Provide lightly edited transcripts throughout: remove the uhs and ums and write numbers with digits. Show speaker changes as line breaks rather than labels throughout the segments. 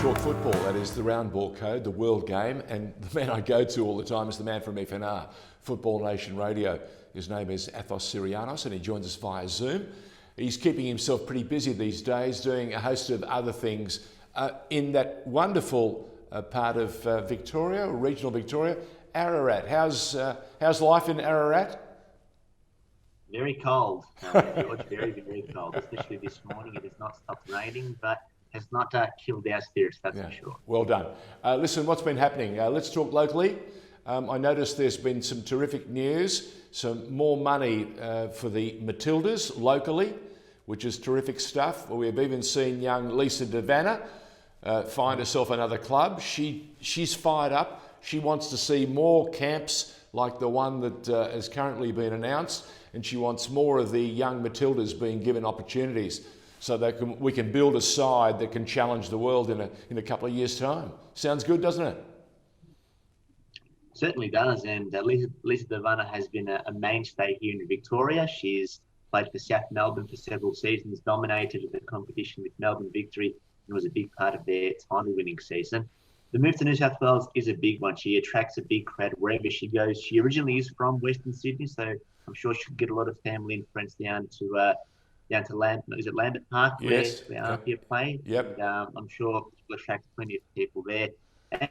talk football, that is the round ball code, the world game, and the man I go to all the time is the man from FNR, Football Nation Radio. His name is Athos Sirianos and he joins us via Zoom. He's keeping himself pretty busy these days, doing a host of other things in that wonderful part of Victoria, regional Victoria, Ararat. How's life in Ararat?
Very cold, George, very, very cold, especially this morning. It has not stopped raining, but has not killed our spirits, that's for sure.
Well done. Listen, what's been happening? Let's talk locally. I noticed there's been some terrific news, some more money for the Matildas locally, which is terrific stuff. We've even seen young Lisa Vanna find herself another club. She's fired up. She wants to see more camps like the one that has currently been announced, and she wants more of the young Matildas being given opportunities so that we can build a side that can challenge the world in a couple of years' time. Sounds good, doesn't it?
Certainly does, and Lisa Vanna has been a mainstay here in Victoria. She's played for South Melbourne for several seasons, dominated the competition with Melbourne Victory, and was a big part of their title-winning season. The move to New South Wales is a big one. She attracts a big crowd wherever she goes. She originally is from Western Sydney, so I'm sure she'll get a lot of family and friends down to Lambert Park,
yes,
where Arthur played.
Yep.
And, I'm sure it will attract plenty of people there.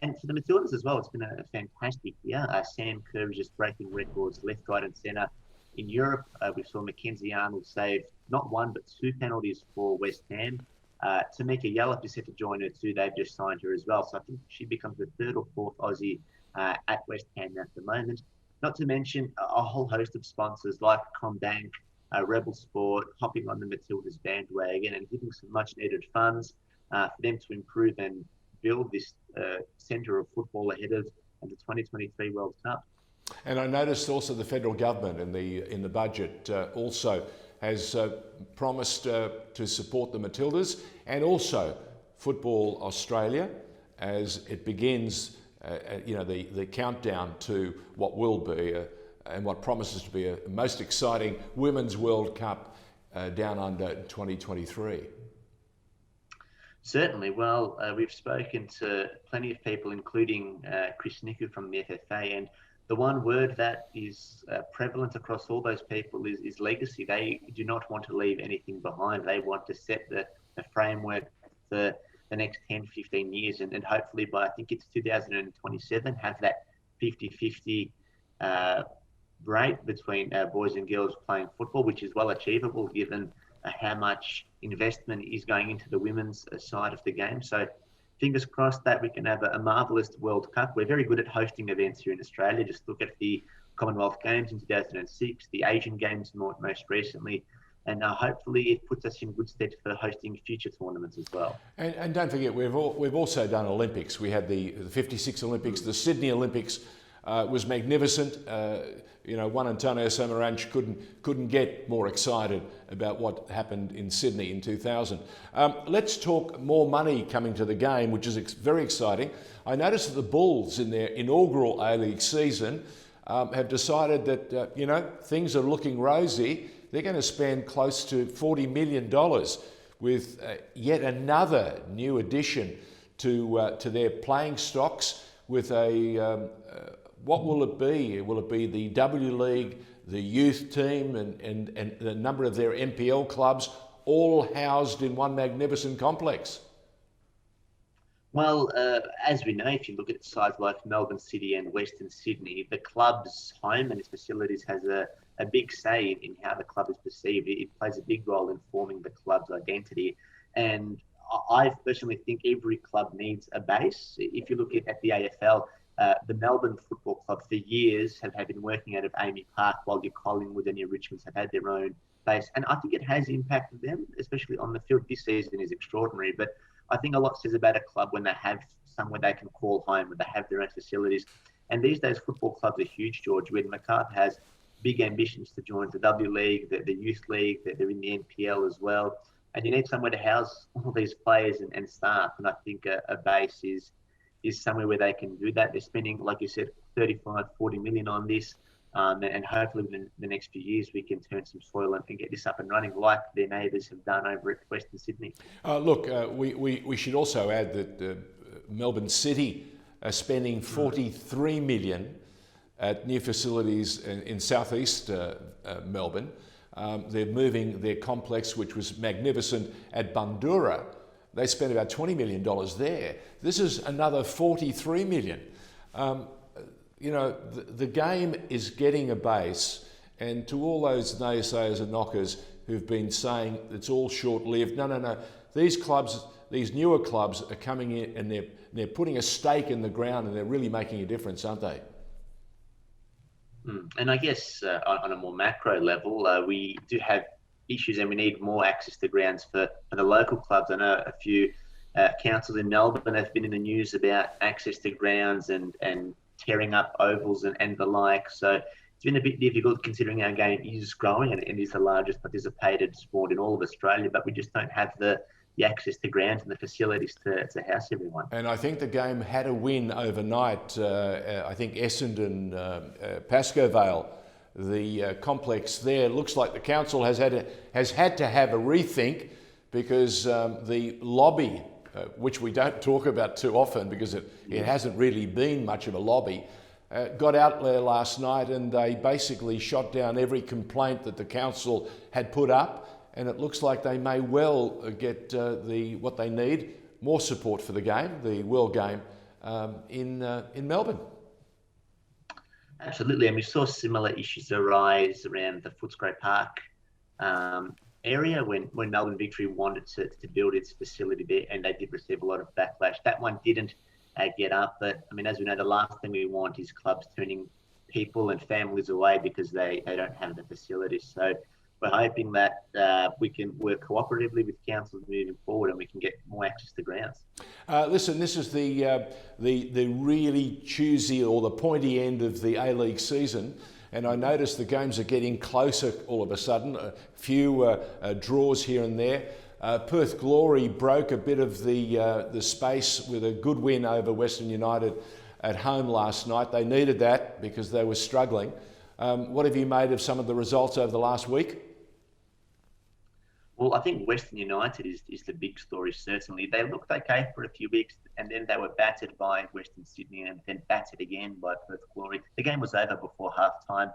And for the Matildas as well, it's been a fantastic year. Sam Kerr is just breaking records left, right and centre. In Europe, we saw Mackenzie Arnold save not one but two penalties for West Ham. Tamika Yallop is set to join her too. They've just signed her as well. So I think she becomes the third or fourth Aussie at West Ham at the moment. Not to mention a whole host of sponsors like Combank, Rebel Sport, hopping on the Matildas bandwagon and giving some much needed funds for them to improve and build this centre of football ahead of the 2023 World Cup.
And I noticed also the federal government in the budget also has promised to support the Matildas and also Football Australia as it begins the countdown to what will be and what promises to be a most exciting Women's World Cup down under 2023.
Certainly. Well, we've spoken to plenty of people, including Chris Niku from the FFA, and the one word that is prevalent across all those people is legacy. They do not want to leave anything behind. They want to set the framework for the next 10, 15 years, and hopefully by, I think it's 2027, have that 50-50 break between boys and girls playing football, which is well achievable given how much investment is going into the women's side of the game. So fingers crossed that we can have a marvellous World Cup. We're very good at hosting events here in Australia. Just look at the Commonwealth Games in 2006, the Asian Games most recently, and hopefully it puts us in good stead for hosting future tournaments as well.
And don't forget, we've also done Olympics. We had the 56 Olympics, the Sydney Olympics was magnificent. Juan Antonio Samaranch couldn't get more excited about what happened in Sydney in 2000. Let's talk more money coming to the game, which is very exciting. I noticed that the Bulls in their inaugural A-League season have decided that things are looking rosy. They're going to spend close to $40 million with yet another new addition to their playing stocks with what will it be? Will it be the W League, the youth team, and a number of their NPL clubs, all housed in one magnificent complex?
Well, as we know, if you look at sides like Melbourne City and Western Sydney, the club's home and its facilities has a big say in how the club is perceived. It plays a big role in forming the club's identity. And I personally think every club needs a base. If you look at the AFL, the Melbourne Football Club for years have been working out of Amy Park, while your Collingwood and your Richmonds have had their own base. And I think it has impacted them, especially on the field. This season is extraordinary. But I think a lot says about a club when they have somewhere they can call home, when they have their own facilities. And these days, football clubs are huge, George. When MacArthur has big ambitions to join the W League, the Youth League, they're in the NPL as well. And you need somewhere to house all these players and staff. And I think a base is somewhere where they can do that. They're spending, like you said, 35, 40 million on this. And hopefully within the next few years we can turn some soil and get this up and running like their neighbours have done over at Western Sydney.
Look, we should also add that Melbourne City are spending 43 million at new facilities in southeast Melbourne. They're moving their complex, which was magnificent, at Bundoora. They spent about $20 million there. This is another 43 million. You know, the game is getting a base, and to all those naysayers and knockers who've been saying it's all short-lived, no. These clubs, these newer clubs are coming in and they're putting a stake in the ground and they're really making a difference, aren't they?
And I guess on a more macro level, we do have issues and we need more access to grounds for the local clubs. I know a few councils in Melbourne have been in the news about access to grounds and tearing up ovals and the like. So it's been a bit difficult considering our game is growing and is the largest participated sport in all of Australia, but we just don't have the access to grounds and the facilities to house everyone.
And I think the game had a win overnight. I think Essendon, Pascoe Vale, the complex there, looks like the council has had to have a rethink because the lobby, which we don't talk about too often because it hasn't really been much of a lobby, got out there last night and they basically shot down every complaint that the council had put up, and it looks like they may well get what they need, more support for the game, the World Game, in Melbourne.
Absolutely, and we saw similar issues arise around the Footscray Park area when Melbourne Victory wanted to build its facility there, and they did receive a lot of backlash. That one didn't get up, but I mean, as we know, the last thing we want is clubs turning people and families away because they don't have the facilities. So we're hoping that we can work cooperatively with councils moving forward and we can get more access to grounds.
Listen, this is the really choosy or the pointy end of the A-League season, and I notice the games are getting closer all of a sudden, a few draws here and there. Perth Glory broke a bit of the space with a good win over Western United at home last night. They needed that because they were struggling. What have you made of some of the results over the last week?
Well, I think Western United is the big story, certainly. They looked okay for a few weeks, and then they were battered by Western Sydney and then battered again by Perth Glory. The game was over before half-time.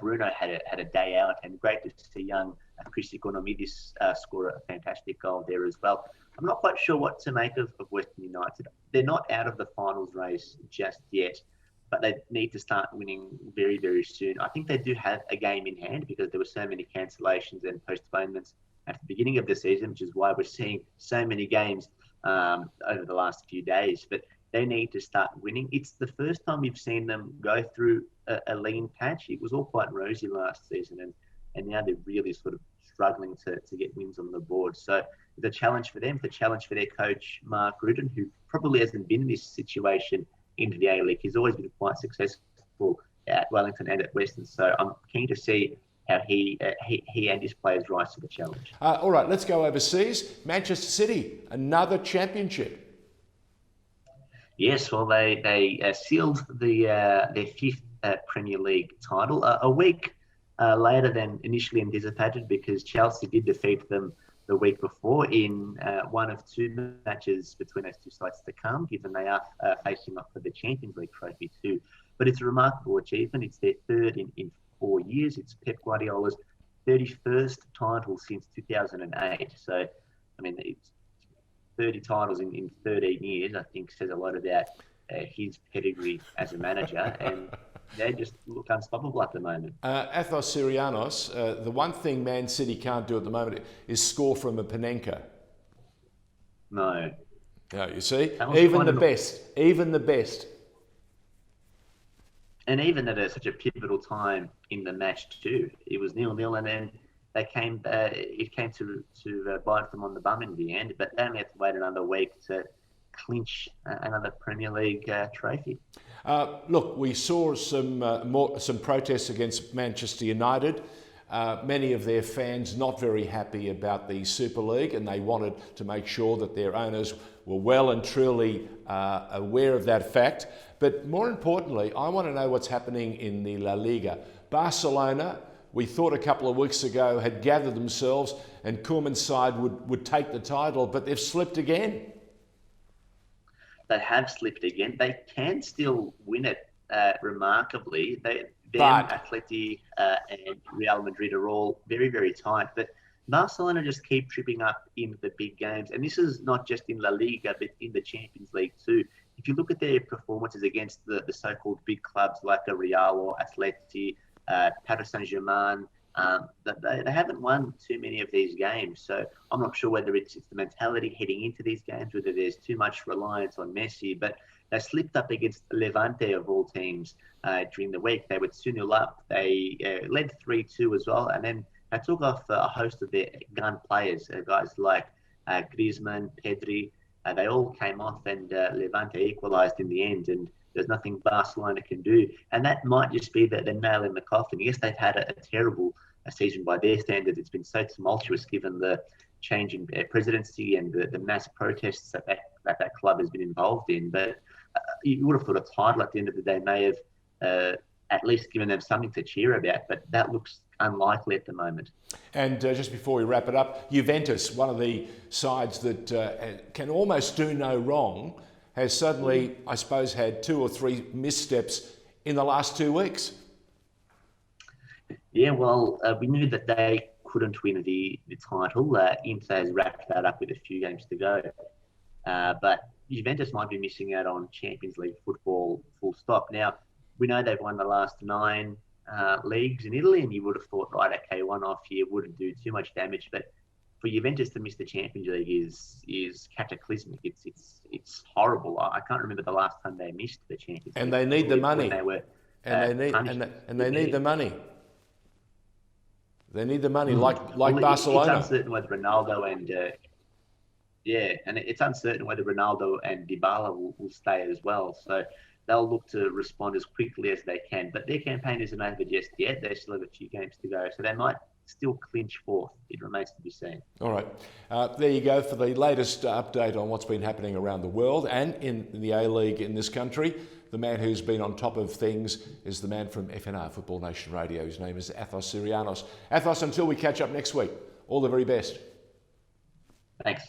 Bruno had a day out, and great to see young Chris Ikonomidis score a fantastic goal there as well. I'm not quite sure what to make of Western United. They're not out of the finals race just yet, but they need to start winning very, very soon. I think they do have a game in hand because there were so many cancellations and postponements at the beginning of the season, which is why we're seeing so many games over the last few days. But they need to start winning. It's the first time we've seen them go through a lean patch. It was all quite rosy last season, and now they're really sort of struggling to get wins on the board. So it's a challenge for them, it's a challenge for their coach, Mark Rutten, who probably hasn't been in this situation into the A-League. He's always been quite successful at Wellington and at Western. So I'm keen to see how he and his players rise to the challenge.
All right, let's go overseas. Manchester City, another championship.
Yes, well, they sealed their fifth Premier League title a week later than initially anticipated because Chelsea did defeat them the week before in one of two matches between those two sides to come, given they are facing off for the Champions League trophy too. But it's a remarkable achievement. It's their third in 4 years. It's Pep Guardiola's 31st title since 2008. So, I mean, it's 30 titles in 13 years, I think says a lot about his pedigree as a manager, and they just look unstoppable at the moment.
Athos Sirianos, the one thing Man City can't do at the moment is score from a Panenka.
No.
No, you see? Even the best.
And even at such a pivotal time in the match too, it was 0-0, and then it came to bite them on the bum in the end. But they only had to wait another week to clinch another Premier League trophy.
Look, we saw some protests against Manchester United. Many of their fans not very happy about the Super League, and they wanted to make sure that their owners were well and truly aware of that fact. But more importantly, I want to know what's happening in the La Liga. Barcelona, we thought a couple of weeks ago, had gathered themselves and Koeman's side would take the title, but they've slipped again.
They have slipped again. They can still win it remarkably. Atleti and Real Madrid are all very, very tight. But Barcelona just keep tripping up in the big games. And this is not just in La Liga, but in the Champions League too. If you look at their performances against the so-called big clubs like a Real or Atleti, Paris Saint-Germain, they haven't won too many of these games. So I'm not sure whether it's the mentality heading into these games, whether there's too much reliance on Messi, but they slipped up against Levante of all teams during the week. They were 2-0 up. They led 3-2 as well. And then they took off a host of their gun players, guys like Griezmann, Pedri. They all came off and Levante equalised in the end. And there's nothing Barcelona can do. And that might just be the nail in the coffin. Yes, they've had a terrible season by their standards. It's been so tumultuous given the change in presidency and the mass protests that club has been involved in. But you would have thought a title at the end of the day may have at least given them something to cheer about. But that looks unlikely at the moment.
And just before we wrap it up, Juventus, one of the sides that can almost do no wrong, has suddenly, I suppose, had 2 or 3 missteps in the last 2 weeks.
Yeah, well, we knew that they couldn't win the title. Inter has wrapped that up with a few games to go. But Juventus might be missing out on Champions League football full stop. Now, we know they've won the last 9 leagues in Italy, and you would have thought, right, okay, one off here wouldn't do too much damage. But for Juventus to miss the Champions League is cataclysmic. It's horrible. I can't remember the last time they missed the Champions League.
And they need the money.
They were,
and they need the money. They need the money, like Barcelona.
It's uncertain whether Ronaldo and it's uncertain whether Ronaldo and Dybala will stay as well. So they'll look to respond as quickly as they can. But their campaign isn't over just yet. They still have a few games to go, so they might still clinch 4th. It remains to be seen.
All right. There you go for the latest update on what's been happening around the world and in the A-League in this country. The man who's been on top of things is the man from FNR, Football Nation Radio. His name is Athos Sirianos. Athos, until we catch up next week, all the very best.
Thanks.